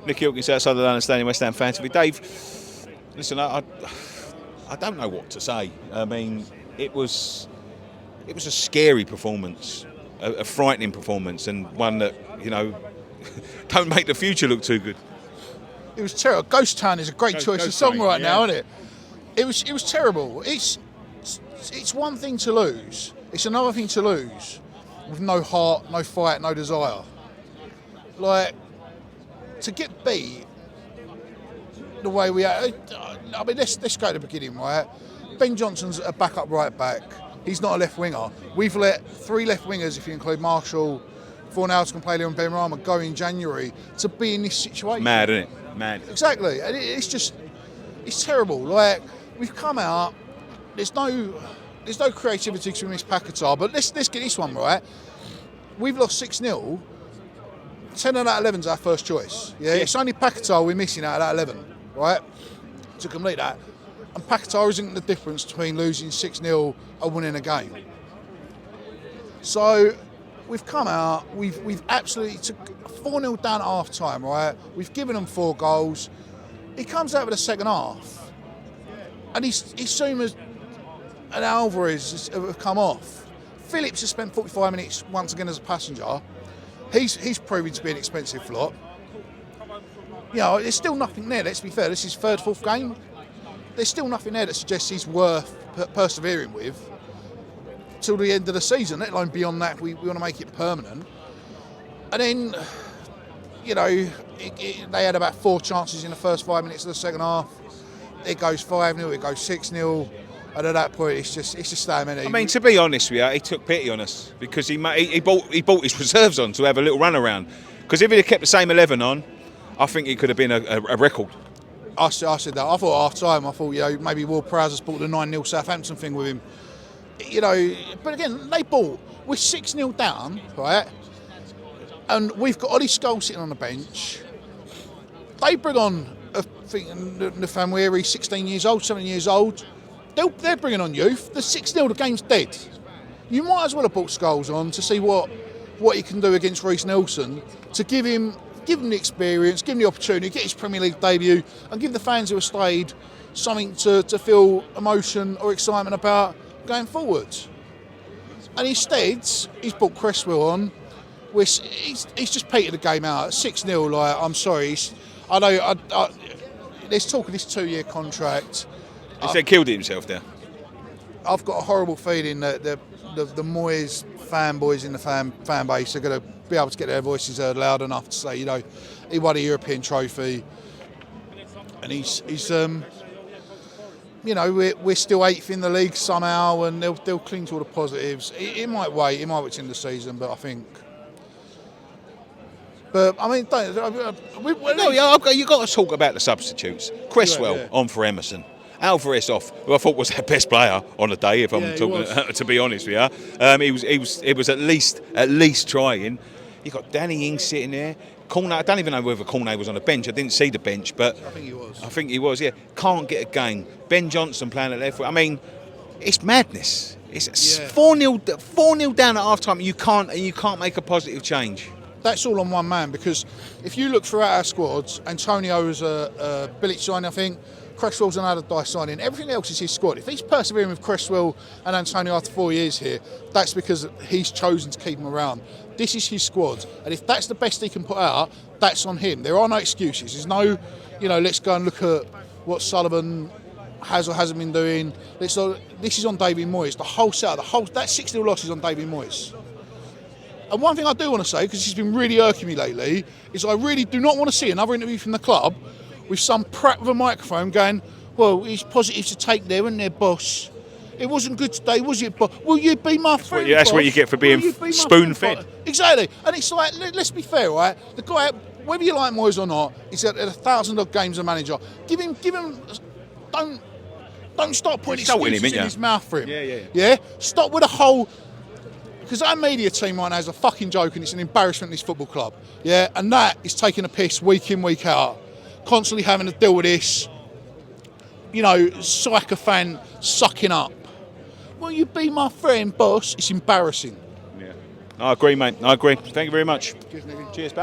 Nick Hawkins outside the London Stadium, West Ham fans. Dave, listen, I don't know what to say. I mean, it was a scary performance, a frightening performance, and one that, don't make the future look too good. It was terrible. Ghost Town is a great choice of song right now, isn't it? It was terrible. It's one thing to lose. It's another thing to lose with no heart, no fight, no desire. Like, to get beat the way we are. I mean, let's go to the beginning, right? Ben Johnson's a backup right back. He's not a left winger. We've let 3 left wingers, if you include Marshall, Fornals, Compaglia and Ben Rama, go in January to be in this situation. Mad, isn't it? Mad. Exactly. And it's terrible. Like, we've come out, there's no creativity to miss Paquetá, but let's get this one right. We've lost 6-0. 10 out of 11's our first choice. Yeah, it's only Paquetá we're missing out of that 11, right? To complete that. And Paquetá isn't the difference between losing 6-0 and winning a game. So we've come out, we've absolutely took 4-0 down at half time, right? We've given them 4 goals. He comes out with the second half, and he's Sumas and Alvarez have come off. Phillips has spent 45 minutes once again as a passenger. He's proving to be an expensive flop. There's still nothing there, let's be fair. This is 3rd, 4th game. There's still nothing there that suggests he's worth persevering with till the end of the season, let alone beyond that. We want to make it permanent. And then, they had about 4 chances in the first 5 minutes of the second half. It goes 5-0, it goes 6-0. And at that point, it's just staying. I mean, to be honest with you, he took pity on us because he bought his reserves on to have a little run around. Because if he'd have kept the same 11 on, I think it could have been a record. I said that. I thought at half time, maybe Will Prowse has bought the 9-0 Southampton thing with him. But again, we're 6-0 down, right? And we've got Ollie Scholes sitting on the bench. They bring on, I think, Nafamwiri, 16 years old, 17 years old. They're bringing on youth. The 6-0, the game's dead. You might as well have brought Scholes on to see what he can do against Reece Nelson, to give him the experience, give him the opportunity, get his Premier League debut, and give the fans who have stayed something to feel emotion or excitement about going forward. And instead, he's brought Cresswell on. He's just petered the game out. 6-0, like, I'm sorry. I know. There's talk of this 2-year contract. He said killed it himself there. I've got a horrible feeling that the Moyes fanboys in the fan base are going to be able to get their voices heard loud enough to say, he won a European trophy, and he's we're still 8th in the league somehow, and they'll cling to all the positives. It might wait to the end of the season, but I think. But I mean, you got to talk about the substitutes. Cresswell on for Emerson. Alvarez off, who I thought was our best player on the day. If I'm talking, to be honest with you, he was at least trying. You got Danny Ings sitting there. Cornet, I don't even know whether Cornet was on the bench. I didn't see the bench, but I think he was. I think he was. Yeah, can't get a game. Ben Johnson playing at left. I mean, it's madness. It's 4-0 down at half time. You can't make a positive change. That's all on one man, because if you look throughout our squads, Antonio was a Bilic signing, I think. Cresswell's another Dice signing. Everything else is his squad. If he's persevering with Cresswell and Antonio after 4 years here, that's because he's chosen to keep him around. This is his squad, and if that's the best he can put out, that's on him. There are no excuses. There's no, let's go and look at what Sullivan has or hasn't been doing. This is on David Moyes. The whole set, that 6-0 loss is on David Moyes. And one thing I do want to say, because it's been really irking me lately, is I really do not want to see another interview from the club with some prat with a microphone going, well, it's positive to take there, isn't there, boss? It wasn't good today, was it, boss? Will you be my friend, That's boss? what you get for being spoon-fed. Exactly. And it's like, let's be fair, right? The guy, whether you like Moyes or not, he's at 1,000-odd games as manager. Give him. Don't start putting excuses in his mouth for him. Yeah. Stop with the whole. Because our media team right now is a fucking joke, and it's an embarrassment in this football club. Yeah, and that is taking a piss week in, week out. Constantly having to deal with this, Saka fan sucking up. Will you be my friend, boss? It's embarrassing. Yeah, I agree, mate. I agree. Thank you very much. Cheers, Cheers, pal.